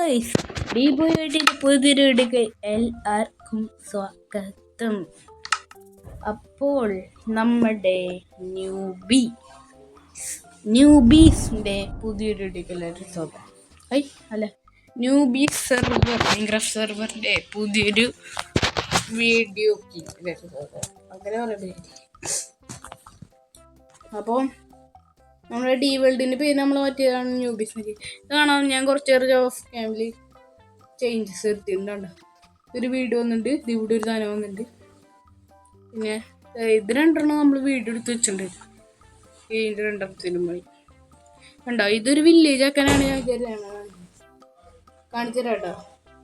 Guys, ഡീബോയുടെ പുതിയൊരു വീഡിയോക്ക് എല്ലാവർക്കും സ്വാഗതം. അപ്പോൾ നമ്മുടെ ന്യൂബീസിന്റെ പുതിയൊരു വീഡിയോക്ക് എല്ലാവരും സ്വാഗതം. അല്ല, ന്യൂബീസ് സെർവർ മൈൻക്രാഫ്റ്റ് സെർവറിന്റെ പുതിയൊരു വീഡിയോക്ക് എല്ലാവരും സ്വാഗതം. അങ്ങനെ പറയുന്നത്. അപ്പോൾ നമ്മുടെ ഡി വേൾഡിൻ്റെ പേര് നമ്മൾ മാറ്റിയതാണ് ന്യൂബീസിലേക്ക്. കാണാൻ ഞാൻ കുറച്ച് ഓഫ് ക്യാമിൽ ചേഞ്ചസ് എടുത്തിട്ടുണ്ടോ. ഒരു വീഡിയോ വന്നിട്ടുണ്ട്, ഇവിടെ ഒരു സാധനം വന്നിട്ടുണ്ട്. പിന്നെ ഇത് രണ്ടെണ്ണം നമ്മൾ വീഡിയോ എടുത്ത് വെച്ചിട്ടുണ്ട്. ഇതിൻ്റെ രണ്ടാമത്തേനും മതി ഉണ്ടോ. ഇതൊരു വില്ലേജ് ആക്കാനാണ് ഞാൻ കാണിച്ചു തരാം കേട്ടോ.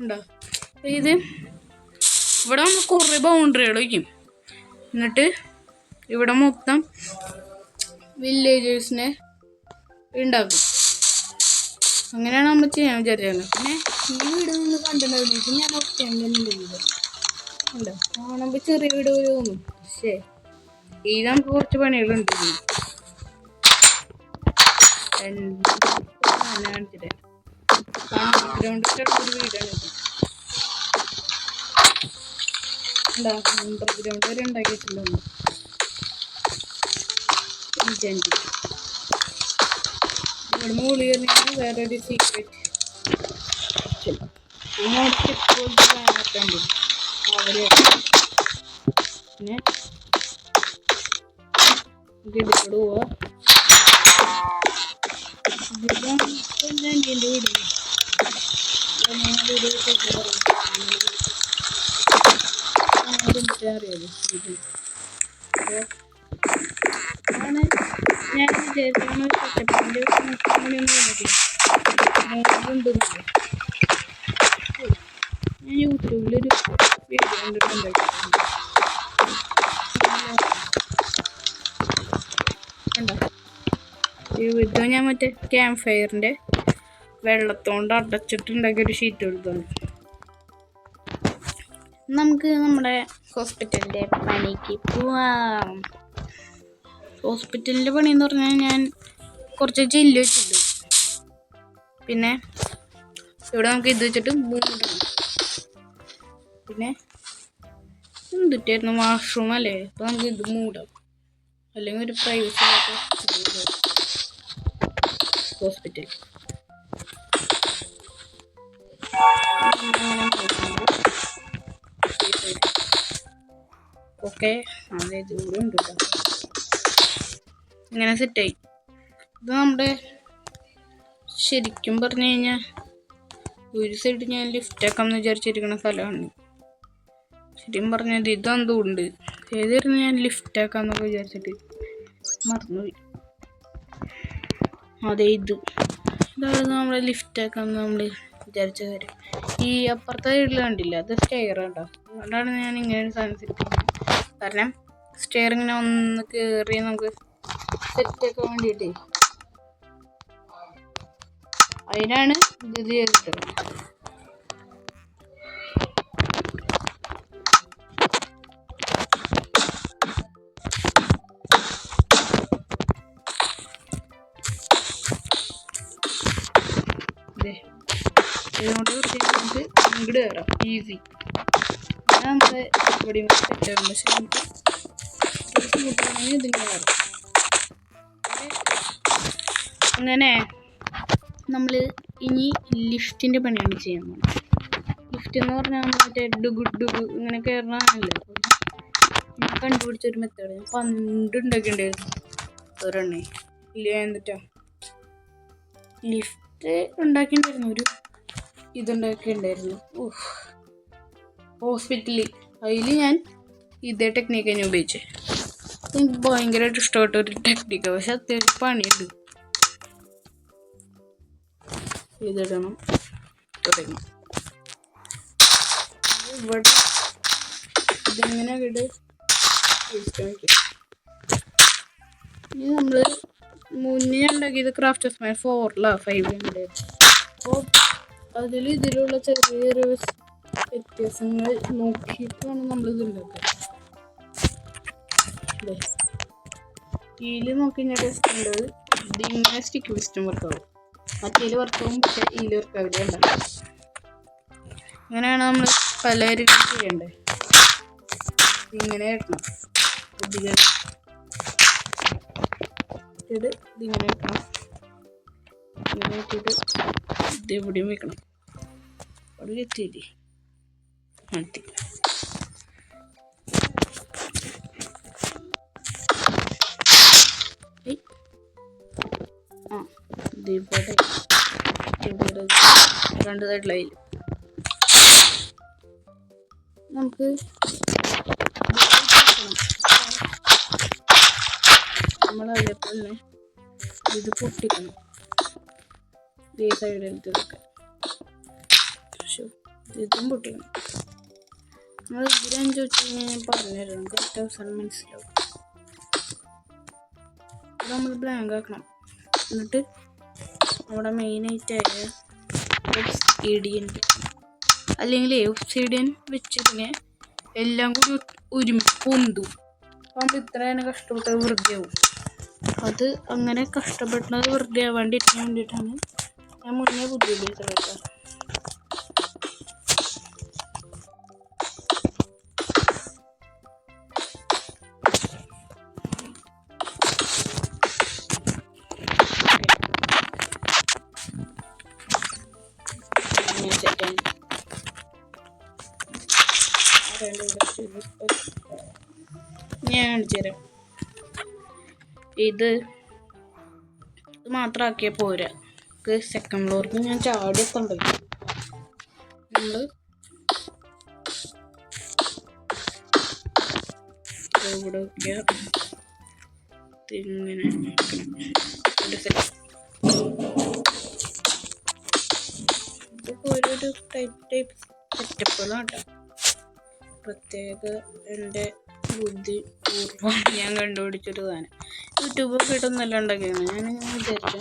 ഉണ്ടോ, ഇത് ഇവിടെ നമ്മൾ കുറേ ബൗണ്ടറികൾ വയ്ക്കും. എന്നിട്ട് ഇവിടെ മൊത്തം വില്ലേജേഴ്സിനെ ഉണ്ടാക്കും. അങ്ങനെയാണ് നമ്മൾ ചെയ്യാൻ വിചാരിച്ചത്. പിന്നെ ഈ വീട് നിന്ന് കണ്ടിട്ടുണ്ടാവില്ല, ഞാൻ ഒറ്റ ഉണ്ടോ കാണുമ്പോൾ ചെറിയ വീട് പോലെ തോന്നും. പക്ഷേ ഈ നമുക്ക് കുറച്ച് പണികളുണ്ട്. കാണിച്ചിട്ട് ഗ്രൗണ്ടിലുള്ള ഒരു വീടാണ് ഇത്. ഉണ്ടോ, അണ്ടർഗ്രൗണ്ട് വരെ ഉണ്ടാക്കി വെച്ചിട്ടുണ്ടോ. ഇവിടെ മുകളിൽ വേറൊരു സീക്രട്ട് അവിടെ. പിന്നെ ഇതിലൂടെ പോവാ. എൻ്റെ വീട് അറിയാലോ. ആണ് ഞാൻ വിചാരിച്ചാണ് സെറ്റപ്പിൻ്റെ ഞാൻ യൂട്യൂബിലൊരു വീഡിയോ കണ്ടിട്ടുണ്ടായിരുന്നു. ഇത് ഞാൻ മറ്റേ ക്യാമ്പ് ഫയറിൻ്റെ വെള്ളത്തോണ്ട് അടച്ചിട്ടുണ്ടാക്കിയൊരു ഷീറ്റ് എടുത്താണ്. നമുക്ക് നമ്മുടെ ഹോസ്പിറ്റലിൻ്റെ പണിക്ക് പോവാം. ഹോസ്പിറ്റലിൻ്റെ പണി എന്ന് പറഞ്ഞാൽ ഞാൻ കുറച്ച് ചില്ല് വെച്ചിട്ടുണ്ട്. പിന്നെ ഇവിടെ നമുക്ക് ഇത് വെച്ചിട്ട് മൂന്നിടണം. പിന്നെ എന്തിട്ടായിരുന്നു വാഷ്റൂം അല്ലേ, അപ്പോൾ നമുക്ക് ഇത് മൂടാം. അല്ലെങ്കിൽ ഒരു പ്രൈവസി ഹോസ്പിറ്റൽ. ഓക്കെ, അതായത് ഇവിടെ ഉണ്ട്. ഇങ്ങനെ സെറ്റായി. ഇത് നമ്മുടെ ശരിക്കും പറഞ്ഞു കഴിഞ്ഞാൽ ഒരു സൈഡ് ഞാൻ ലിഫ്റ്റ് ആക്കാമെന്ന് വിചാരിച്ചിരിക്കുന്ന സ്ഥലമാണ്. ശരിക്കും പറഞ്ഞാൽ ഇതെന്തുകൊണ്ട് ഏതായിരുന്നു ഞാൻ ലിഫ്റ്റ് ആക്കാമെന്നൊക്കെ വിചാരിച്ചിട്ട് മറന്നുപോയി. അതെ, ഇതാണ് നമ്മൾ ലിഫ്റ്റ് ആക്കാമെന്ന് നമ്മൾ വിചാരിച്ച കാര്യം. ഈ അപ്പുറത്തെ സൈഡിൽ കണ്ടില്ല, അത് സ്റ്റെയർ കേട്ടോ. അതുകൊണ്ടാണ് ഞാൻ ഇങ്ങനെ ഒരു സാധനം സെറ്റ് ചെയ്യുന്നത്. കാരണം സ്റ്റെയർ ഇങ്ങനെ ഒന്ന് കയറി നമുക്ക് സെറ്റാക്കാൻ വേണ്ടിയിട്ട് അതിനാണ് ഇത് ചെയ്തിട്ട്. ഇതിനോട് നമുക്ക് ഇങ്ങോട്ട് കയറാം ഈസി. നമ്മുടെ ഇവിടെ സെറ്റാകും. പക്ഷെ നമുക്ക് ബുദ്ധിമുട്ടാണെങ്കിൽ ഇതിങ്ങനെ കയറാം. അങ്ങനെ നമ്മൾ ഇനി ലിഫ്റ്റിൻ്റെ പണിയാണ് ചെയ്യാൻ പോകുന്നത്. ലിഫ്റ്റ് എന്ന് പറഞ്ഞാൽ മറ്റേ ഡുഗു ഇങ്ങനെ കയറണമല്ലോ. ഞാൻ കണ്ടുപിടിച്ചൊരു മെത്തേഡ് ഞാൻ പണ്ട് ഉണ്ടാക്കിയിട്ടുണ്ടായിരുന്നു. ഒരെണ്ണേ ഇല്ല എന്നിട്ടാ ലിഫ്റ്റ് ഉണ്ടാക്കിയിട്ടുണ്ടായിരുന്നു. ഒരു ഇതുണ്ടാക്കിയിട്ടുണ്ടായിരുന്നു ഹോസ്പിറ്റലിൽ. അതിൽ ഞാൻ ഇതേ ടെക്നിക്ക് ഞാൻ ഉപയോഗിച്ചത്. എനിക്ക് ഭയങ്കരമായിട്ട് ഇഷ്ടപ്പെട്ട ഒരു ടെക്നിക്കാണ്. പക്ഷെ അത്യാവശ്യം പണിയുണ്ട്. ഇതിടണം തുടങ്ങി. ഇവിടെ ഇതിങ്ങനെ ഇട്. ഇനി നമ്മൾ മുന്നേ ഉണ്ടാക്കിയത് ക്രാഫ്റ്റേഴ്സ് മാൻ 4 അപ്പോൾ ഇതിലുള്ള ചെറിയ വ്യത്യാസങ്ങൾ നോക്കിയിട്ടാണ് നമ്മളിത് ഉണ്ടാക്കുക. ഇതിൽ നോക്കി ഞാൻ ടെസ്റ്റ് ചെയ്യേണ്ടത് ഇതിങ്ങനെ സ്റ്റിക്ക് വെച്ചിട്ടും വർക്കാവും. മറ്റേല് വർക്കാവും, പക്ഷെ ഇതിൽ വർക്കാവില്ല. ഉണ്ടാവും. അങ്ങനെയാണ് നമ്മൾ പലരും ചെയ്യണ്ടേ. ഇങ്ങനെ വെക്കണം, ഇതിങ്ങനെ വെക്കണം, ഇങ്ങനെ വെച്ചിട്ട് ഇത് എവിടെയും വെക്കണം. അവിടെ എത്തിയില്ലേ മതി. ഇതിവിടെ രണ്ട് സൈഡിലായി. നമുക്ക് നമ്മൾ അതേപോലെ ഇത് പൊട്ടിക്കണം. ഈ സൈഡിലൊക്കെ ഇതും പൊട്ടിക്കണം. നമ്മൾ ഇതിലെന്ന് ചോദിച്ചു കഴിഞ്ഞാൽ ഞാൻ പറഞ്ഞുതരാം, നമുക്ക് ഏറ്റവും അവസാനം മനസ്സിലാവും. അത് നമ്മൾ ബ്ലാങ്ക് ആക്കണം. എന്നിട്ട് നമ്മുടെ മെയിനായിട്ടായ ഒബ്സിഡിയൻ, അല്ലെങ്കിൽ ഒബ്സിഡിയൻ വെച്ചതിനെ എല്ലാം കൂടി ഒരുമിച്ച് പൊന്തും. അപ്പോൾ നമ്മൾ ഇത്രയാണ് കഷ്ടപ്പെട്ടത് വെറുതെ ആവും. അത് അങ്ങനെ കഷ്ടപ്പെടുന്നത് വെറുതെ ആവാണ്ടിരിക്കാൻ വേണ്ടിയിട്ടാണ് ഞാൻ മുന്നേ ബുദ്ധി ഉപയോഗിച്ചത്. ഞാൻ കാണിച്ചു തരാം. ഇത് മാത്രമാക്കിയാൽ പോരാ, സെക്കൻഡ് ഫ്ലോർക്ക് ഞാൻ ചാടി എത്തണ്ടല്ലോ. നമ്മൾ ഇവിടെ ഇങ്ങനെ ഇതൊക്കെ ഓരോരോ ടൈപ്പ് സെറ്റപ്പുകളാണ് കേട്ടോ. പ്രത്യേക എൻ്റെ ബുദ്ധി പൂർവ്വം ഞാൻ കണ്ടുപിടിച്ചൊരു സാധനം. യൂട്യൂബൊക്കെ ഇട്ടൊന്നല്ല ഉണ്ടാക്കിയാണ്. ഞാനിങ്ങനെ വിചാരിച്ചു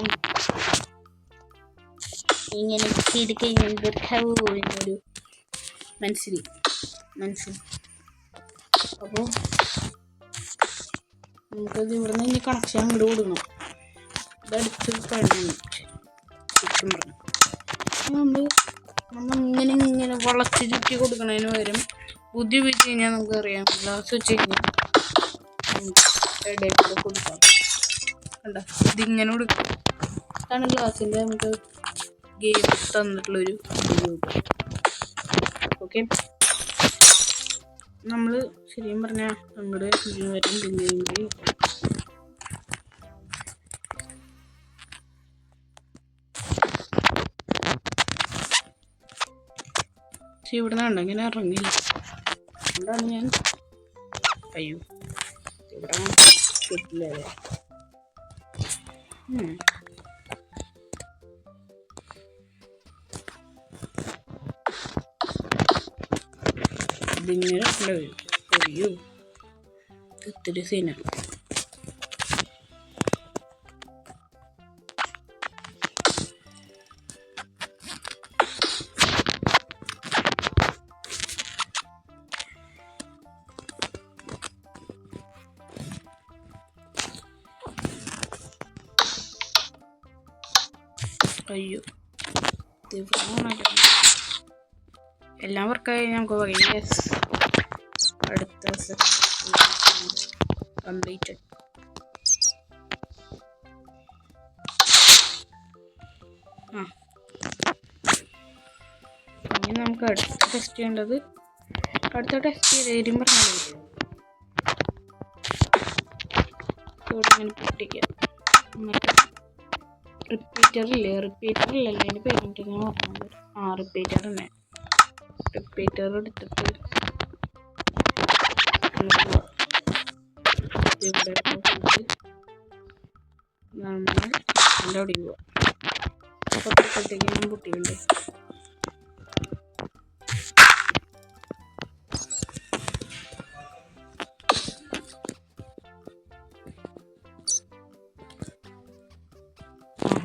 ഇങ്ങനെ ചെയ്ത് കഴിഞ്ഞാൽ എന്നൊരു മനസ്സിൽ. അപ്പോൾ നമുക്കത് ഇവിടെ നിന്ന് ഇനി കണക്ഷൻ അങ്ങോട്ട് കൊടുക്കണം. ഇതടുത്ത് കഴിഞ്ഞു ചുറ്റും പറഞ്ഞു നമ്മളിങ്ങനെ വളച്ച് ചുറ്റി കൊടുക്കണതിന് പകരം ബുദ്ധി ഉപയോഗിച്ച് കഴിഞ്ഞാൽ നമുക്കറിയാം, ഗ്ലാസ് വെച്ച് കഴിഞ്ഞാൽ ഇടയിൽ കൂടെ കൊടുക്കാം. കണ്ടോ, ഇതിങ്ങനെ കൊടുക്കാം. അതാണ് ഗ്ലാസിൻ്റെ നമുക്ക് ഗെയിം തന്നിട്ടുള്ളൊരു ഉപയോഗം. ഓക്കെ, നമ്മൾ ശരിയും പറഞ്ഞാൽ നമ്മുടെ വരും പിന്നെയെങ്കിൽ ഇവിടെ നിന്നുണ്ട് ഇങ്ങനെ ഇറങ്ങില്ല. അതുകൊണ്ടാണ് ഞാൻ അയ്യോ ഇവിടെ കിട്ടില്ലേ. ഇതിങ്ങനെ അയ്യോ ഒത്തിരി സീനാണ്. അയ്യോ എല്ലാം വർക്കായി നമുക്ക് പറയാം. യെസ്, അടുത്ത കംപ്ലീറ്റഡ്. ഇനി നമുക്ക് അടുത്ത ടെസ്റ്റ് ചെയ്യേണ്ടത്, അടുത്ത ടെസ്റ്റ് ചെയ്ത് പറഞ്ഞാൽ ഇങ്ങനെ പൊട്ടിക്കുക. എന്നിട്ട് റിപ്പീറ്ററില്ലല്ലോ അതിന് പേരിട്ട് ഞാൻ പറഞ്ഞത്. റിപ്പീറ്റർ തന്നെ. റിപ്പീറ്റർ എടുത്തിട്ട് ഇവിടെ നമ്മൾ എൻ്റെ അവിടെ പോവാം. അപ്പോഴത്തേക്കും ഞാൻ പൊട്ടിയുണ്ട്.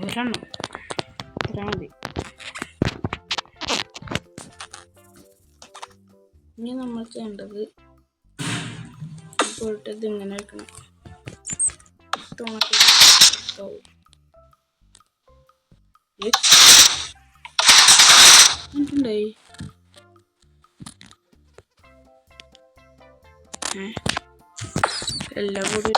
ഒരെണ്ണം ഇത്ര മതി. ഇനി നമ്മൾ ചെയ്യേണ്ടത് പോയിട്ട് ഇതിങ്ങനെ വെക്കണം. എന്തുണ്ടായി? എല്ലാം കൂടി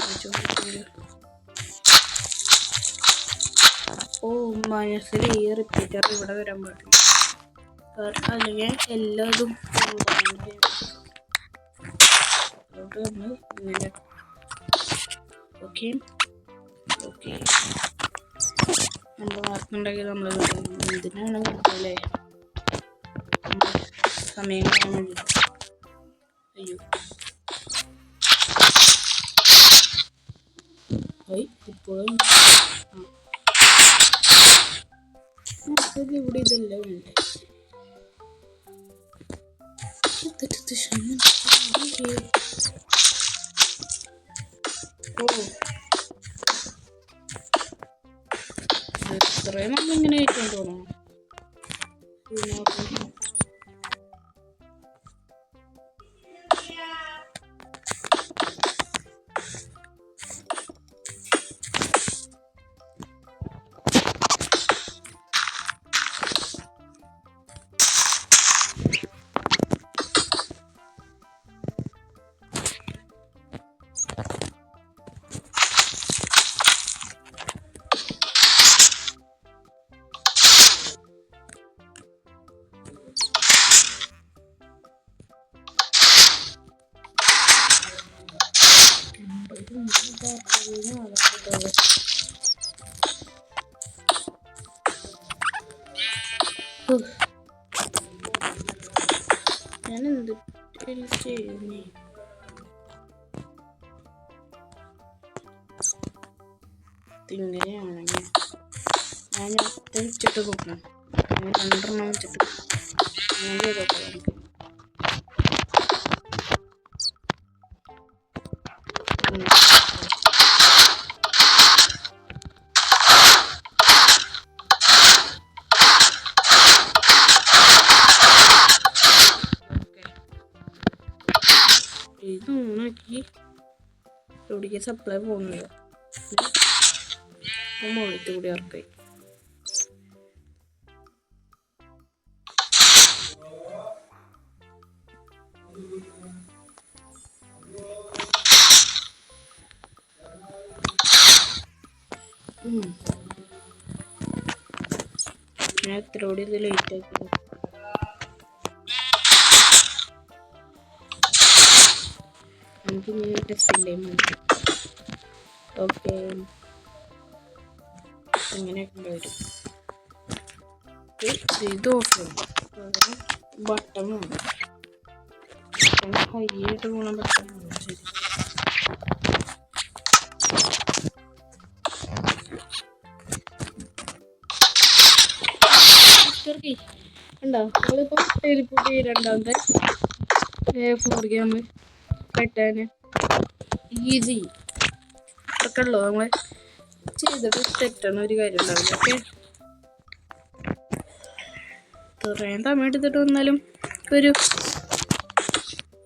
ഓ മനസ്സിൽ ഈ റിപ്പീറ്റർ ഇവിടെ വരാൻ പാടില്ല, അല്ലെങ്കിൽ എല്ലാതും ഇങ്ങനെ. ഓക്കെ ഓക്കെ, നമ്മൾ മാർക്കുണ്ടെങ്കിൽ നമ്മൾ എന്തിനാണ് അല്ലേ സമയം കാണാൻ വേണ്ടി. അയ്യോ ഇപ്പോഴും ഇവിടെ ഇതല്ല വേണ്ടേ. ഓ ഇത്രയും നമ്മളിങ്ങനെ ആയിട്ടാണ് തോന്നണം. ഞാനെന്ത് ചെയ്യുന്നേ? ഇങ്ങനെയാണെങ്കിൽ ഞാൻ വെച്ചിട്ട് നോക്കണം. 2 വെച്ചിട്ട് അങ്ങനെ ചെയ്തോക്കാം. ഇത് നോക്കി ഇവിടേക്ക് സപ്ലൈ പോകുന്നില്ല, മുകളിലത്തെ കൂടി ഇറക്കായി. ഞാൻ എത്ര കൂടി ഇത് ലേറ്റ് ആക്കി. എനിക്ക് ഇനി ടെസ്റ്റ് ഇല്ലേ മതി. ഓക്കെ അങ്ങനെയൊക്കെ വരും. ഇത് ഓഫ് ബട്ടൺ വേണം, ഹൈയായിട്ട് പോകണ ബട്ടൺ വേണം. ശരി ഉണ്ടോ? നമ്മളിപ്പോൾ ടെലിപ്പോർട്ട് ചെയ്ത് 2ാമത്തെ ഫ്ലോർ ഗെയിം കെട്ടാൻ ഈസി ഒക്കെ ഉള്ളൂ. നമ്മൾ ചെയ്തിട്ട് തെറ്റണ ഒരു കാര്യം ഉണ്ടാവില്ല. ഓക്കെ ഇത്രയും സമയം എടുത്തിട്ട് വന്നാലും ഒരു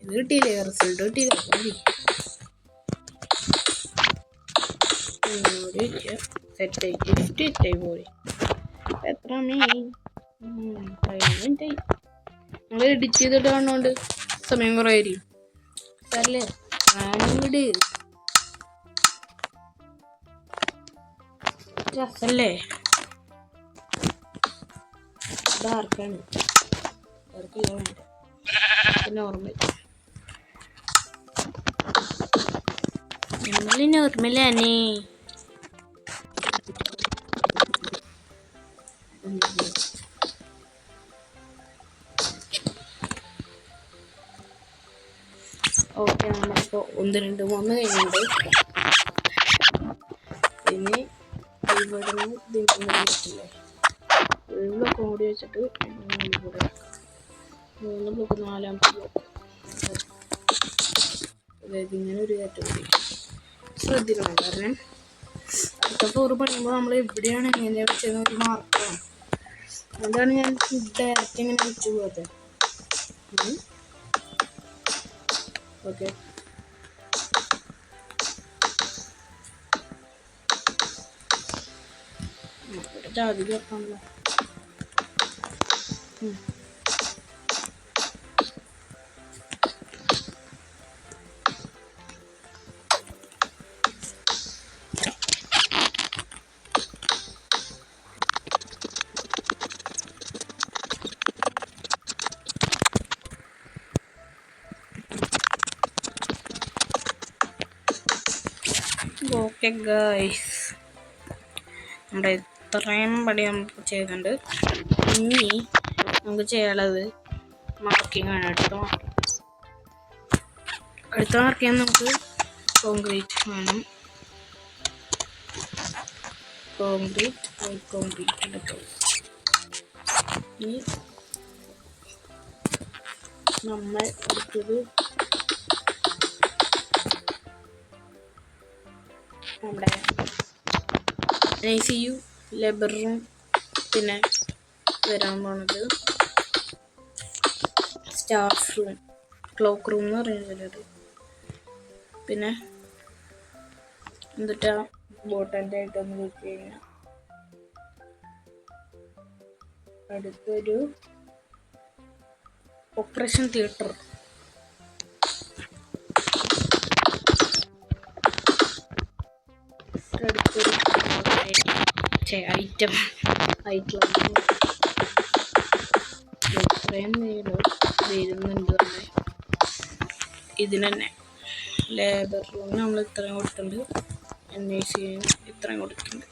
ഇത് കിട്ടിയില്ലേ, റിസൾട്ട് കിട്ടിയില്ല. സെറ്റായി ഗിഫ്റ്റ് പോയി. എത്ര മിനിറ്റായി നമ്മൾ എഡിറ്റ് ചെയ്തിട്ട് കാണുന്നോണ്ട് സമയം കുറേ ആയിരിക്കും. അല്ലേ ഞാനിവിടെ രസല്ലേ? ഡാർക്കാണ്, ഡാർക്കില്ല വേണ്ട, നോർമൽ. നോർമലാണ്. ഓക്കെ നമ്മളിപ്പോൾ 1 2 3 കഴിഞ്ഞിട്ടുണ്ട്. ഇനി ഇവിടെ നിന്ന് ഇതില്ലേ ബ്ലോക്ക് കൂടി വെച്ചിട്ട് 3 കൂടെ 3 ബ്ലോക്ക് 4ാമത്തെ ബ്ലോക്ക്. അതായത് ഇങ്ങനെ ഒരു കാറ്റഗറി ശ്രദ്ധിക്കണം. കാരണം അടുത്ത ഫ്ലോർ പണിയുമ്പോൾ നമ്മൾ എവിടെയാണ് എങ്ങനെയാണ് വെച്ചതെന്ന് ഒരു മാർക്കാണ്. അതുകൊണ്ടാണ് ഞാൻ ഡയറക്റ്റ് ഇങ്ങനെ വെച്ച് പോകാത്തത്. ഓക്കെ ചാതി ചേർക്കാമല്ലോ. ഓക്കെ ഗൈസ്, നമ്മുടെ ഇത്രയും പടി നമുക്ക് ചെയ്തിട്ടുണ്ട്. ഇനി നമുക്ക് ചെയ്യാനുള്ളത് മാർക്കിംഗ് ആണ്. അടുത്ത മാർക്ക് ചെയ്യാൻ നമുക്ക് കോൺക്രീറ്റ് വേണം. കോൺക്രീറ്റ് എടുക്കും. ഇനി നമ്മൾ എടുത്തത് നമ്മുടെ ICU ലേബർ റൂം, പിന്നെ വരാൻ പോണത് സ്റ്റാഫ് റൂം, ക്ലോക്ക് റൂം എന്ന് പറയുന്നത്. പിന്നെ എന്നിട്ട് ബോട്ടൻ്റെ ആയിട്ടൊന്ന് വെച്ച് കഴിഞ്ഞാൽ അടുത്തൊരു ഓപ്പറേഷൻ തിയേറ്റർ. അടുത്തൊരു ഐറ്റം ഇത്രയും വരുന്നുണ്ട്. ഇതിന് തന്നെ ലേബർ റൂമിന് നമ്മൾ ഇത്രയും കൊടുത്തിട്ടുണ്ട്, NICU ഇത്രയും കൊടുത്തിട്ടുണ്ട്.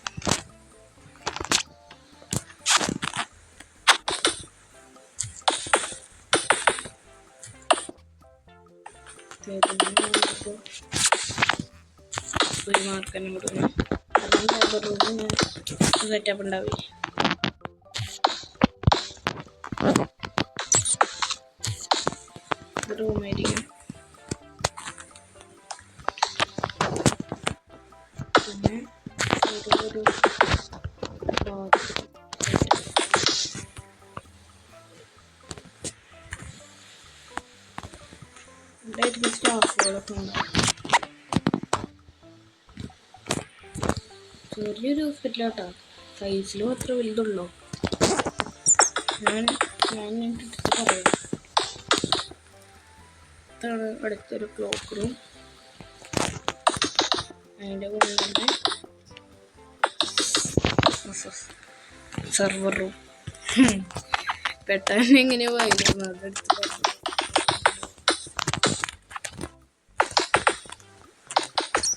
ഒരു മാർക്ക് തന്നെ കൊടുക്കണം. കാരണം ലേബർ റൂമിന് സെറ്റപ്പ് ഉണ്ടാവില്ല. റൂമായിരിക്കും. പിന്നെ ഒരു സ്റ്റാഫുകളൊക്കെ ഉണ്ട്. ചെറിയൊരു ഹോസ്പിറ്റലാട്ടോ, സൈസിലും അത്ര വലുതുള്ളൂ. ഞാൻ പറയാം. ഇതാണ് അടുത്തൊരു ക്ലോക്ക് റൂം. അതിൻ്റെ കൂടെ തന്നെ സെർവർ റൂം. പെട്ടെന്ന് എങ്ങനെയോ വായിരുന്നു അതെടുത്ത് പറഞ്ഞു.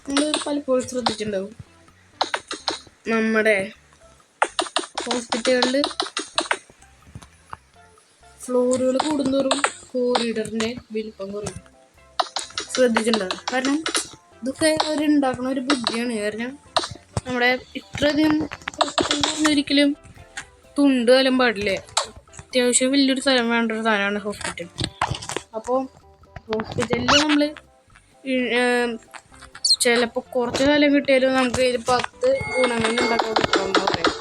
നമ്മൾ പലപ്പോഴും ശ്രദ്ധിച്ചിട്ടുണ്ടാവും, നമ്മുടെ ഹോസ്പിറ്റലുകളിൽ ഫ്ലോറുകൾ കൂടുന്തോറും കോറിഡറിൻ്റെ വലിപ്പം കുറയും. ശ്രദ്ധിച്ചിട്ടുണ്ടാവും. കാരണം ഇതൊക്കെ അവരുണ്ടാക്കുന്ന ഒരു ബുദ്ധിയാണ്. കാരണം നമ്മുടെ ഇത്രയധികം ഹോസ്പിറ്റലിൽ ഒരിക്കലും തുണ്ട് കാലം പാടില്ലേ. അത്യാവശ്യം വലിയൊരു സ്ഥലം വേണ്ട ഒരു സാധനമാണ് ഹോസ്പിറ്റൽ. അപ്പോൾ ഹോസ്പിറ്റലിൽ നമ്മൾ ചിലപ്പോൾ കുറച്ച് കാലം കിട്ടിയാലും നമുക്ക് 10 ഗുണങ്ങൾ ഉണ്ടാക്കാൻ പറ്റുമെന്ന് പറയാം.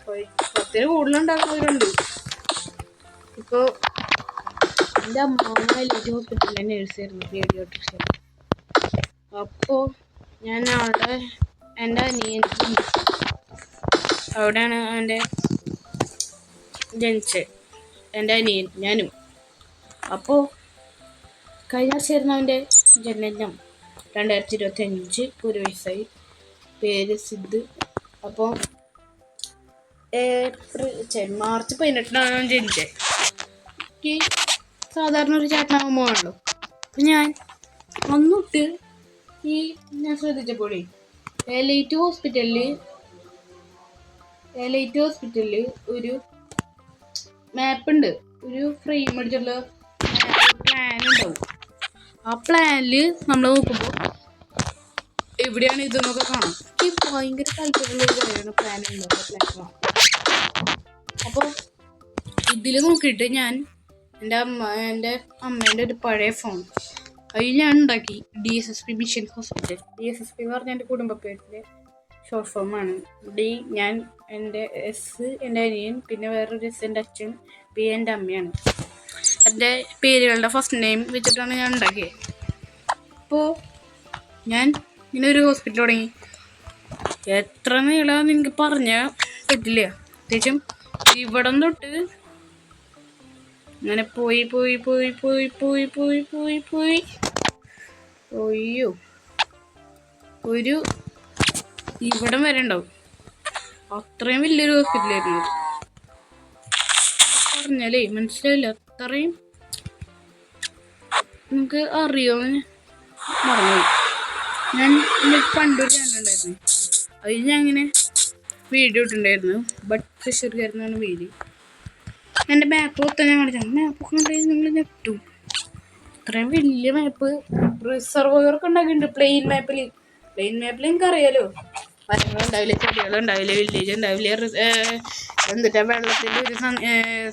10 കൂടുതലുണ്ടാക്കുന്നവരുണ്ട്. ഇപ്പോൾ എൻ്റെ അമ്മാവൻ വലിയ ഹോസ്പിറ്റലിലെ നേഴ്സായിരുന്നു, പീഡിയാട്രിഷ്യൻ. അപ്പോൾ ഞാൻ അവിടെ എൻ്റെ അനിയനും അവിടെയാണ് ജനിച്ചത്, എൻ്റെ അനിയൻ ഞാനും. അപ്പോൾ കഴിഞ്ഞ വർഷമായിരുന്നു അവൻ്റെ ജനനം. 2025, 1 വയസ്സായി. പേര് സിദ്ധ്. അപ്പോൾ മാർച്ച് 18 അവൻ ജനിച്ചത്. എനിക്ക് സാധാരണ ഒരു ചേട്ടനാകുമ്പോഴാണല്ലോ. അപ്പം ഞാൻ അന്നൊട്ട് ഞാൻ ശ്രദ്ധിച്ചപ്പോഴേ എലൈറ്റ് ഹോസ്പിറ്റലിൽ ഒരു മാപ്പുണ്ട്, ഒരു ഫ്രെയിം അടിച്ചുള്ള പ്ലാൻ ഉണ്ടാവും. ആ പ്ലാനിൽ നമ്മൾ നോക്കുമ്പോൾ എവിടെയാണ് ഇതെന്നൊക്കെ കാണാം. എനിക്ക് ഭയങ്കര താല്പര്യമുള്ളൊരു കാര്യമാണ് പ്ലാൻ ഉണ്ടാവുക, പ്ലാൻ കാണാം. അപ്പോൾ ഇതിൽ നോക്കിയിട്ട് ഞാൻ എൻ്റെ അമ്മേൻ്റെ ഒരു പഴയ ഫോൺ അതിൽ ഞാൻ ഉണ്ടാക്കി DSSP മിഷൻ ഹോസ്പിറ്റൽ. DSSP എന്ന് പറഞ്ഞാൽ എൻ്റെ കുടുംബ പേരിൻ്റെ ഷോർട്ട് ഫോമാണ്. ഞാൻ എൻ്റെ S എൻ്റെ അനിയൻ, പിന്നെ വേറൊരു S എൻ്റെ അച്ഛൻ, P എൻ്റെ അമ്മയാണ്. എൻ്റെ പേരുകളുടെ ഫസ്റ്റ് നെയിം വെച്ചിട്ടാണ് ഞാൻ ഉണ്ടാക്കിയത്. അപ്പോൾ ഞാൻ ഇങ്ങനെ ഒരു ഹോസ്പിറ്റൽ തുടങ്ങി. എത്ര നീളാന്ന് എനിക്ക് പറഞ്ഞാൽ പറ്റില്ല. പ്രത്യേകിച്ചും ഇവിടം തൊട്ട് അങ്ങനെ പോയി പോയി പോയി പോയി പോയി പോയി പോയി പോയി ഒയ്യോ ഒരു ഇവിടം വരെ ഉണ്ടാവും. അത്രയും വലിയൊരു ഹോസ്പിറ്റലായിരുന്നു. പറഞ്ഞാലേ മനസ്സിലായില്ല. അത്രയും നമുക്ക് അറിയാമെന്ന് മറന്നുപോയി. ഞാൻ പണ്ടൊരു ചാനൽ ഉണ്ടായിരുന്നു, അതിൽ ഞാൻ ഇങ്ങനെ വീഡിയോ ഇട്ടുണ്ടായിരുന്നു. ബട്ട് ഫിഷർക്കാരനാണ് പേര്. എൻ്റെ മാപ്പ് ഒത്ത ഞാൻ കാണിച്ചാൽ മാപ്പൊക്കെ ഉണ്ടായിരുന്നു, നിങ്ങൾ ഞെട്ടും. അത്രയും വലിയ മാപ്പ് റിസർവോയറൊക്കെ ഉണ്ടാക്കിയിട്ടുണ്ട്. പ്ലെയിൻ മാപ്പിൽ നിങ്ങൾക്ക് അറിയാലോ, മരങ്ങളുണ്ടാവില്ല, ചെടികളുണ്ടാവില്ല, വില്ലേജ് ഉണ്ടാവില്ല, എന്നിട്ട് വെള്ളത്തിൻ്റെ ഒരു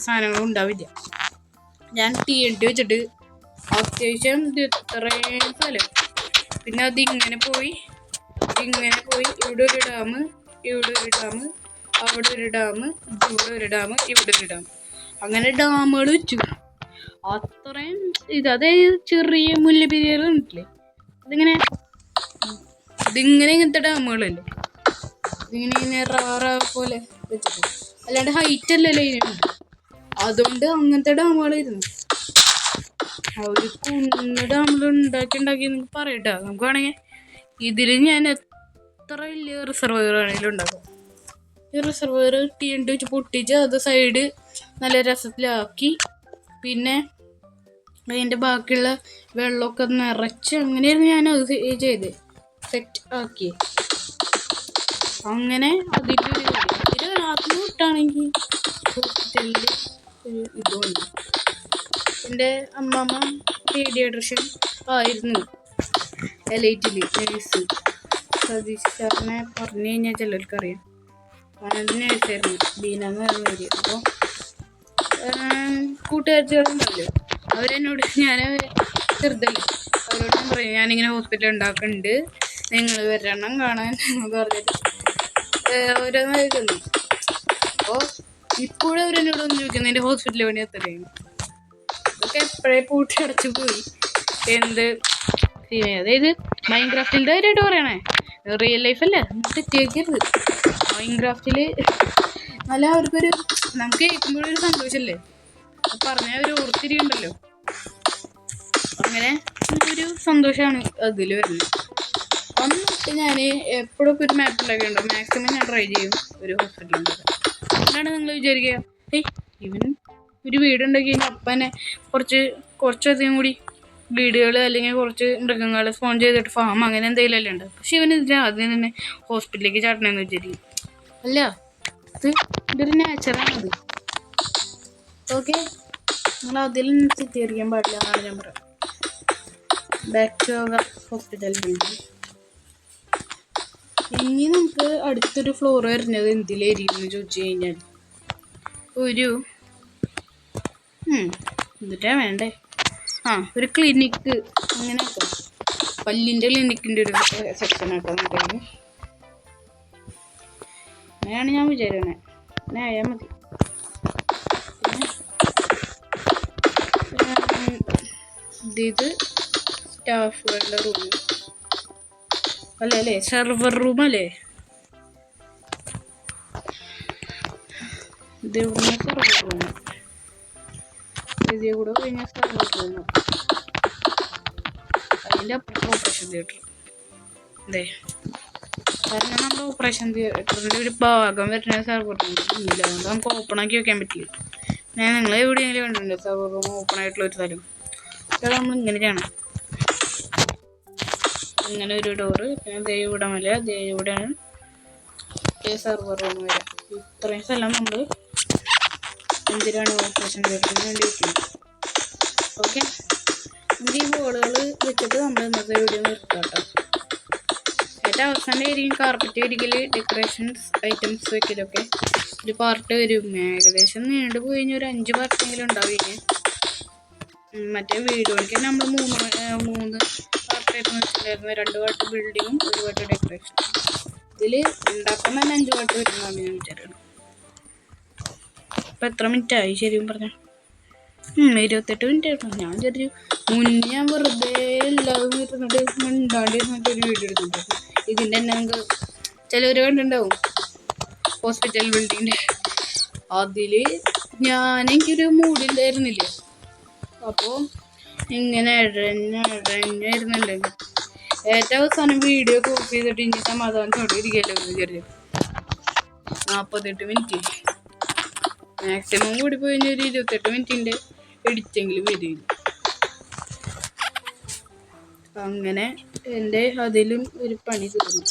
സാധനങ്ങളും ഉണ്ടാവില്ല. ഞാൻ TNT വെച്ചിട്ട് അത്യാവശ്യം ഇത്രയും സ്ഥലം. പിന്നെ അതിങ്ങനെ പോയി ഇവിടെ ഒരു ഡാം, ഇവിടെ ഒരു ഡാം, അവിടെ ഒരു ഡാം, ഇവിടെ ഒരു ഡാം, ഇവിടെ ഒരു ഡാം, അങ്ങനെ ഡാമുകൾ വെച്ചു. അത്രയും അതായത് ചെറിയ മുല്ലപ്പെരിയാർ ഉണ്ടല്ലേ, ഇതിങ്ങനത്തെ ഡാമുകളല്ലേ, ഇതിങ്ങനെ റാറ പോലെ വെച്ചിട്ട്, അല്ലാണ്ട് ഹൈറ്റ് അല്ലല്ലോ ഇതിനുണ്ട്. അതുകൊണ്ട് അങ്ങനത്തെ ഡാമുകളായിരുന്നു. ഒരു കുന്ന് ഡാമുകൾ ഉണ്ടാക്കി നിങ്ങൾക്ക് പറയട്ടോ. നമുക്ക് വേണമെങ്കിൽ ഇതിൽ ഞാൻ എത്ര വലിയ റിസർവോയർ ആണെങ്കിലും ഉണ്ടാക്കും. ഈ റിസർവോയർ TNT വെച്ച് പൊട്ടിച്ച് അത് സൈഡ് നല്ല രസത്തിലാക്കി, പിന്നെ അതിൻ്റെ ബാക്കിയുള്ള വെള്ളമൊക്കെ നിറച്ച് അങ്ങനെയായിരുന്നു ഞാനത് ചെയ്ത് സെറ്റ് ആക്കി. അങ്ങനെ അതിൻ്റെ ഒരു ഇതിൽ രാത്രി തൊട്ടാണെങ്കിൽ ഹോസ്പിറ്റലിൽ ഒരു ഇതുണ്ട്. എൻ്റെ അമ്മമ്മ പീഡിയാട്രിഷ്യൻ ആയിരുന്നു എലൈറ്റിൽ നേഴ്സ്. സതീഷ് സാറിനെ പറഞ്ഞു കഴിഞ്ഞാൽ ചിലർക്കറിയാം. ഞാനത് നേഴ്സായിരുന്നു, ബീന എന്ന് പറയുന്ന പേര്. അപ്പോൾ കൂട്ടുകാരികളുണ്ടല്ലോ, അവരെന്നോട്, ഞാൻ ചെറുതല്ലേ, അവരോട് ഞാൻ പറയും ഞാനിങ്ങനെ ഹോസ്പിറ്റൽ ഉണ്ടാക്കുന്നുണ്ട്, നിങ്ങൾ വരണം കാണാൻ എന്നൊക്കെ പറഞ്ഞിട്ട് ഓരോന്നായി തന്നു. അപ്പോൾ ഇപ്പോഴും അവരെന്നോട് ഒന്ന് ചോദിക്കുന്നത് എൻ്റെ ഹോസ്പിറ്റലിൽ വേണ്ടി എത്രയാണ്. അതൊക്കെ എപ്പോഴേ പൂട്ടി അടച്ചു പോയി. അതായത് മൈൻക്രാഫ്റ്റിൻ്റെ കാര്യമായിട്ട് പറയണേ, റിയൽ ലൈഫല്ലേ, തെറ്റിയാക്കരുത്. മൈൻക്രാഫ്റ്റിൽ നല്ല അവർക്കൊരു നമുക്ക് കേൾക്കുമ്പോഴൊരു സന്തോഷമല്ലേ, പറഞ്ഞാൽ ഒരു ഓർത്തിരിയുണ്ടല്ലോ, അങ്ങനെ ഒരു സന്തോഷമാണ് അതിൽ വരുന്നത്. വന്നിട്ട് ഞാൻ എപ്പോഴൊക്കെ ഒരു മാപ്പ് ഉണ്ടാക്കിയുണ്ടോ മാക്സിമം ഞാൻ ട്രൈ ചെയ്യും ഒരു ഹോസ്പിറ്റൽ ഉണ്ടാക്കാൻ. അതാണ് നിങ്ങൾ വിചാരിക്കുക, ഇവൻ ഒരു വീടുണ്ടാക്കി കഴിഞ്ഞാൽ അപ്പനെ കുറച്ചധികം കൂടി വീടുകൾ അല്ലെങ്കിൽ കുറച്ച് മൃഗങ്ങളെ സ്പോൺ ചെയ്തിട്ട് ഫാം അങ്ങനെ എന്തെങ്കിലും അല്ലേ ഉണ്ട്. പക്ഷെ ഇവന് ആദ്യം തന്നെ ഹോസ്പിറ്റലിലേക്ക് ചാട്ടണമെന്ന് വിചാരിക്കും. അല്ല, ഇതൊരു നാച്ചറാണത്. ഓക്കെ, നിങ്ങൾ അതിൽ തെറ്റിദ്ധരിക്കാൻ പാടില്ല എന്നാണ് ഞാൻ പറയാം. ബാക്ക് ടു അവർ ഹോസ്പിറ്റൽ ബിൽഡിംഗ്. ഇനി നമുക്ക് അടുത്തൊരു ഫ്ലോർ വരുന്നത് എന്തിലായിരിക്കും എന്ന് ചോദിച്ചു കഴിഞ്ഞാൽ ഒരു എന്നിട്ടാ വേണ്ടേ, ഒരു ക്ലിനിക്ക്, അങ്ങനെയൊക്കെ പല്ലിൻ്റെ ക്ലിനിക്കിൻ്റെ ഒരു സെക്ഷനാട്ടോ നമുക്ക്. അങ്ങനെയാണ് ഞാൻ വിചാരിക്കണേ, അങ്ങനെ ആയാൽ മതി. ഇത് സ്റ്റാഫുകളുടെ റൂം അല്ലേ, സെർവർ റൂം അല്ലേ, ഇത് ഇവിടുന്ന് സെർവർ റൂം, ഇതിൽ കൂടെ കഴിഞ്ഞാൽ സെർവർ റൂം, അതിൻ്റെ അപ്പുറത്ത് ഓപ്പറേഷൻ തിയേറ്റർ. അതെ, കാരണം നമ്മുടെ ഓപ്പറേഷൻ തിയേറ്ററിൻ്റെ ഒരു ഭാഗം വരുന്ന സെർവർ റൂം ഇല്ല, അതുകൊണ്ട് നമുക്ക് ഓപ്പൺ ആക്കി വെക്കാൻ പറ്റില്ല. ഞാൻ നിങ്ങളെ എവിടെയെങ്കിലും കണ്ടിട്ടുണ്ട് സെർവർ റൂം ഓപ്പൺ ആയിട്ടുള്ള ഒരു സ്ഥലം. അപ്പോൾ നമ്മൾ ഇങ്ങനെ ചെയ്യണം, ഇങ്ങനെ ഒരു ഡോറ്, പിന്നെ ദൈവയുടെ മല, ദൈവയുടെയാണ് സെർവർ റൂം വരാം. ഇത്രയും സ്ഥലം നമ്മൾ എന്തിനാണ് ഓപ്പറേഷൻ തിയേറ്ററിന് വേണ്ടി വെക്കുന്നത്. ഓക്കെ, നമുക്ക് ഈ ബോർഡുകൾ വെച്ചിട്ട് നമ്മൾ ഇന്നത്തെ വീഡിയോ നിർത്താം കേട്ടോ. ഏറ്റവും അവസാനമായിരിക്കും കാർപ്പറ്റ് വിരിക്കൽ, ഡെക്കറേഷൻസ് ഐറ്റംസ് വെക്കലൊക്കെ ഒരു പാർട്ട് വരും. ഏകദേശം നീണ്ടു പോയി കഴിഞ്ഞാൽ ഒരു 5 പാർട്ടെങ്കിലും ഉണ്ടാവും. മറ്റേ വീഡിയോയ്ക്ക് നമ്മൾ മൂന്ന് പാർട്ടായിട്ട് വെച്ചിട്ടുണ്ടായിരുന്നു. 2 പാർട്ട് ബിൽഡിങ്ങും 1 പാർട്ട് ഡെക്കറേഷൻ. ഇതിൽ ഉണ്ടാക്കാൻ തന്നെ 5 പാർട്ട് വരുന്നതാണ് ഞാൻ വിചാരിക്കുന്നത്. ഇപ്പം എത്ര മിനിറ്റായി ശരിക്കും പറഞ്ഞാൽ? 28 മിനിറ്റ് ആയിരുന്നു. ഞാൻ വിചാരിച്ചു മുന്നേ ഞാൻ വെറുതെ എല്ലാവരും ഇരുന്നിട്ട് മിണ്ടാണ്ടിരുന്നിട്ട് ഒരു വീഡിയോ എടുത്തിട്ടുണ്ടായിരുന്നു. ഇതിൻ്റെ തന്നെ നമുക്ക് ചിലവർ കണ്ടിട്ടുണ്ടാവും ഹോസ്പിറ്റൽ ബിൽഡിങ്ങിൻ്റെ. അതിൽ എനിക്കൊരു മൂഡില്ലായിരുന്നില്ല. അപ്പോൾ ഇങ്ങനെ ഇഴഞ്ഞിരുന്നുണ്ടെങ്കിൽ ഏറ്റവും അവസാനം വീഡിയോ കോപ്പി ചെയ്തിട്ട് ഇനി സമാധാനത്തോടെ ഇരിക്കല്ലോ എന്ന് വിചാരിച്ചു. 48 മിനിറ്റ് മാക്സിമം കൂടി പോയി ഒരു 28 മിനിറ്റിൻ്റെ എഡിറ്റെങ്കിലും വരും. അങ്ങനെ എൻ്റെ അതിലും ഒരു പണി തീർന്നു.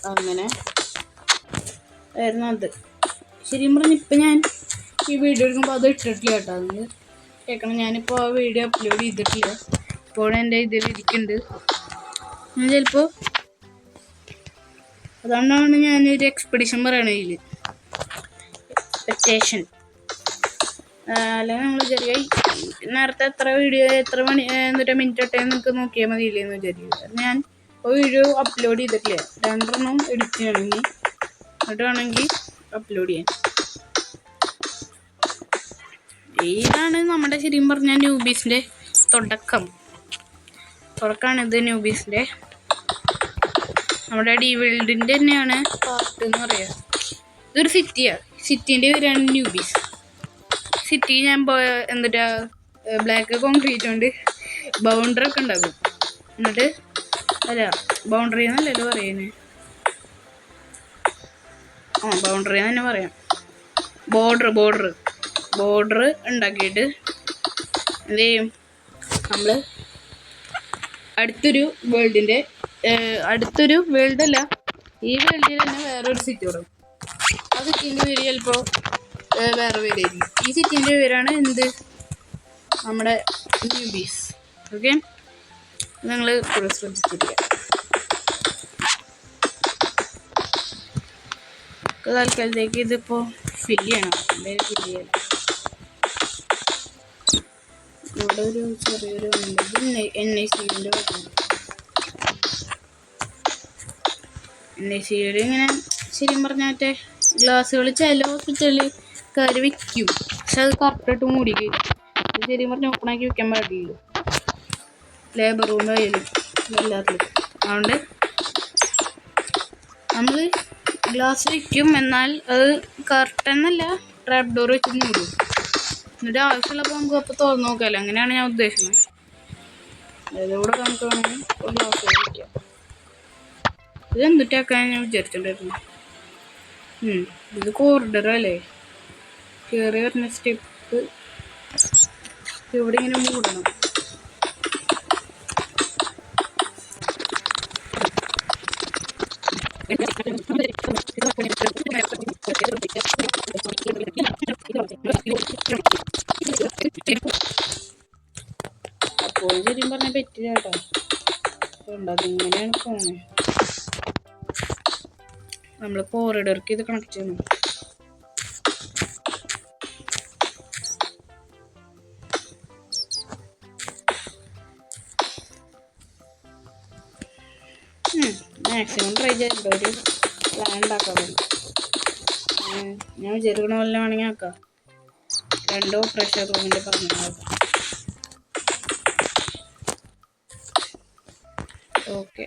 അങ്ങനെ ആയിരുന്നു അത്. ശരിയും പറഞ്ഞ് ഇപ്പം ഞാൻ ഈ വീഡിയോ എടുക്കുമ്പോൾ അത് ഇട്ടിട്ടില്ല കേട്ടോ. അത് കേൾക്കണം. ഞാനിപ്പോൾ ആ വീഡിയോ അപ്ലോഡ് ചെയ്തിട്ടില്ല. ഇപ്പോഴും എൻ്റെ ഇതിലിരിക്കുന്നുണ്ട്. ഞാൻ ചിലപ്പോൾ അതുകൊണ്ടാണ് ഞാനൊരു എക്സ്പെഡിഷൻ പറയണത്. ഇതിൽ എക്സ്പെക്റ്റേഷൻ അല്ലെങ്കിൽ നമ്മൾ ചെറിയ നേരത്തെ എത്ര വീഡിയോ എത്ര മിനിറ്റ് ഇട്ടേ നിങ്ങൾക്ക് നോക്കിയാൽ മതിയില്ലേന്ന് വിചാരിക്കും. ഞാൻ ഒരു വീഡിയോ അപ്ലോഡ് ചെയ്തിട്ടില്ല. 2 എഡിറ്റ് ചെയ്യണമെങ്കിൽ എന്നിട്ട് വേണമെങ്കിൽ അപ്ലോഡ് ചെയ്യാൻ. ഇതാണ് നമ്മുടെ ശരിയും പറഞ്ഞാൽ ന്യൂബീസിൻ്റെ തുടക്കമാണിത്. ന്യൂബീസിൻ്റെ നമ്മുടെ ഡീവേൾഡിൻ്റെ തന്നെയാണ് പാർട്ട് എന്ന് പറയുക. ഇതൊരു സിറ്റീൻ്റെ പേരാണ് ന്യൂബീസ്. സിറ്റി ഞാൻ എന്നിട്ടാ ബ്ലാക്ക് കോൺക്രീറ്റ് കൊണ്ട് ബൗണ്ടറി ഒക്കെ ഉണ്ടാകും. എന്നിട്ട് ബൗണ്ടറി എന്നല്ലല്ലോ പറയുന്നത്. ബൗണ്ടറി തന്നെ പറയാം. ബോർഡർ ഉണ്ടാക്കിയിട്ട് എന്ത് ചെയ്യും, നമ്മൾ അടുത്തൊരു വേൾഡല്ല, ഈ വേൾഡിൽ തന്നെ വേറൊരു സിറ്റി തുടങ്ങും. ആ സിറ്റീൻ്റെ പേര് ചിലപ്പോൾ വേറെ പേരായിരിക്കും. ഈ സിറ്റീൻ്റെ പേരാണ് നമ്മുടെ ന്യൂബീസ്. ഓക്കെ, നിങ്ങൾ കൂടെ ശ്രദ്ധിച്ചിരിക്കുക. തൽക്കാലത്തേക്ക് ഇതിപ്പോൾ ഫില്ല് ചെയ്യണം. ഫില്ല് ചെയ്യണം. ഇവിടെ ഒരു ചെറിയൊരു NICUവിൻ്റെ NICUവിൽ ഇങ്ങനെ ശരിയും പറഞ്ഞാൽ മറ്റേ ഗ്ലാസ്സുകൾ ചില ഹോസ്പിറ്റലിൽ കയറി വയ്ക്കും. പക്ഷെ അത് കറക്റ്റായിട്ട് മൂടിക്കും. ശരിയും പറഞ്ഞാൽ ഓപ്പണാക്കി വെക്കാൻ പാടില്ലല്ലോ, ലേബർ റൂം ആയാലും എല്ലാത്തിലും. അതുകൊണ്ട് നമ്മൾ ഗ്ലാസ് വയ്ക്കും, എന്നാൽ അത് കറക്റ്റെന്നല്ല, ട്രാപ്പ് ഡോർ വെച്ച് മൂടും. എന്നിട്ട് ആവശ്യമുള്ളപ്പോൾ നമുക്ക് അപ്പോൾ തുറന്ന് നോക്കാമല്ലോ. അങ്ങനെയാണ് ഞാൻ ഉദ്ദേശിക്കുന്നത്. അതിലൂടെ നമുക്ക് വേണമെങ്കിൽ ഗ്ലാസ് വയ്ക്കാം. ഇത് എന്തിട്ടാക്കാൻ ഞാൻ വിചാരിച്ചിട്ടുണ്ടായിരുന്നു. ഇത് കോറിഡറല്ലേ, കയറി വരുന്ന സ്റ്റെപ്പ് ഇവിടെ ഇങ്ങനെ മൂടണം. അപ്പോൾ ശരിയും പറഞ്ഞാൽ പറ്റില്ല കേട്ടോ. അതിങ്ങനെയാണ് പോണേ. നമ്മൾ കോറിഡോർക്ക് ഇത് കണക്ട് ചെയ്യണം. മാക്സിമം ട്രൈ ചെയ്തിട്ട് ഒരു പ്ലാൻ ഉണ്ടാക്കാൻ പറ്റും. ഞാൻ വിചാരിക്കണ പോലെ വേണമെങ്കിൽ ആക്കാം. 2 പ്രഷർ റൂമിൻ്റെ പറഞ്ഞാൽ ഓക്കെ.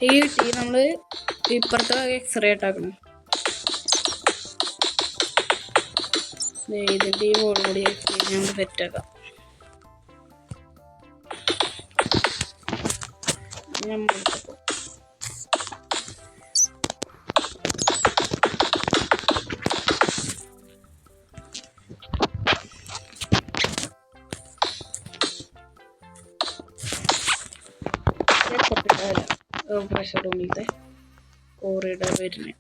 ഈ നമ്മൾ ഇപ്പുറത്തെ എക്സ്റേ ഇട്ടാക്കണം. ഇതിൻ്റെ ഈ വോൾ കൂടി നമുക്ക് സെറ്റാക്കാം. പ്രഷർ റൂമിലത്തെ കോറിഡർ വരുന്നത്.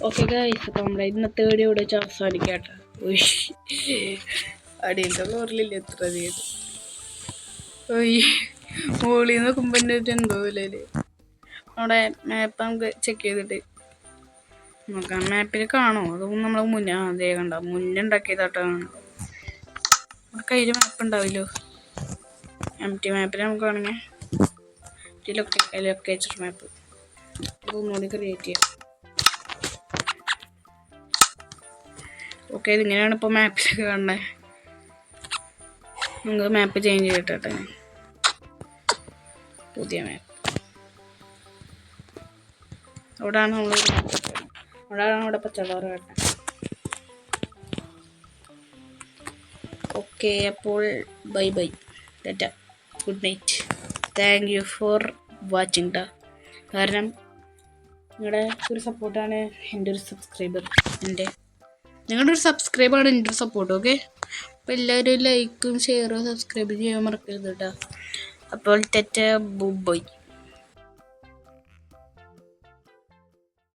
ഓക്കെ ഗൈസ്, അപ്പോൾ നമ്മുടെ ഇന്നത്തെ വീഡിയോ ഇവിടെ വെച്ച് അവസാനിക്കാട്ടെ. അടിയൻ്റെ ഫ്ലോറിലില്ല എത്ര അധികം. മോളിൽ നിന്ന് നോക്കുമ്പോൾ എന്തോ ഇല്ലേ. അവിടെ മാപ്പ് നമുക്ക് ചെക്ക് ചെയ്തിട്ട് നോക്കാം. മാപ്പിൽ കാണോ അതൊന്നും നമ്മൾ മുന്നേ അതേ കണ്ട മുന്നേ ഉണ്ടാക്കിയതാട്ടോ കാണും. കയ്യിൽ മാപ്പ് ഉണ്ടാവില്ലോ. MT മാപ്പിൽ നമുക്ക് വേണമെങ്കിൽ ലൊക്കേച്ചർ മാപ്പ് ഒന്നുകൂടി ക്രിയേറ്റ് ചെയ്യാം. ഓക്കെ, ഇതിങ്ങനെയാണ് ഇപ്പോൾ മാപ്പിലൊക്കെ കാണുന്നത്. നമുക്ക് മാപ്പ് ചേഞ്ച് ചെയ്തിട്ടെ പുതിയ മാപ്പ്. അവിടെയാണ് അവിടെ പച്ചവളർ കേട്ടത്. ഓക്കെ, അപ്പോൾ bye bye Tata, good night. Thank you for watching ടാ. കാരണം നിങ്ങളുടെ ഒരു സപ്പോർട്ടാണ് എൻ്റെ ഒരു സബ്സ്ക്രൈബർ. നിങ്ങളുടെ ഒരു സബ്സ്ക്രൈബാണ് എൻ്റെ ഒരു സപ്പോർട്ട്. ഓക്കെ, അപ്പോൾ എല്ലാവരും ലൈക്കും ഷെയറും സബ്സ്ക്രൈബ് ചെയ്യാൻ മറക്കരുത് കേട്ടോ. അപ്പോൾ ടാറ്റ, ബൈ.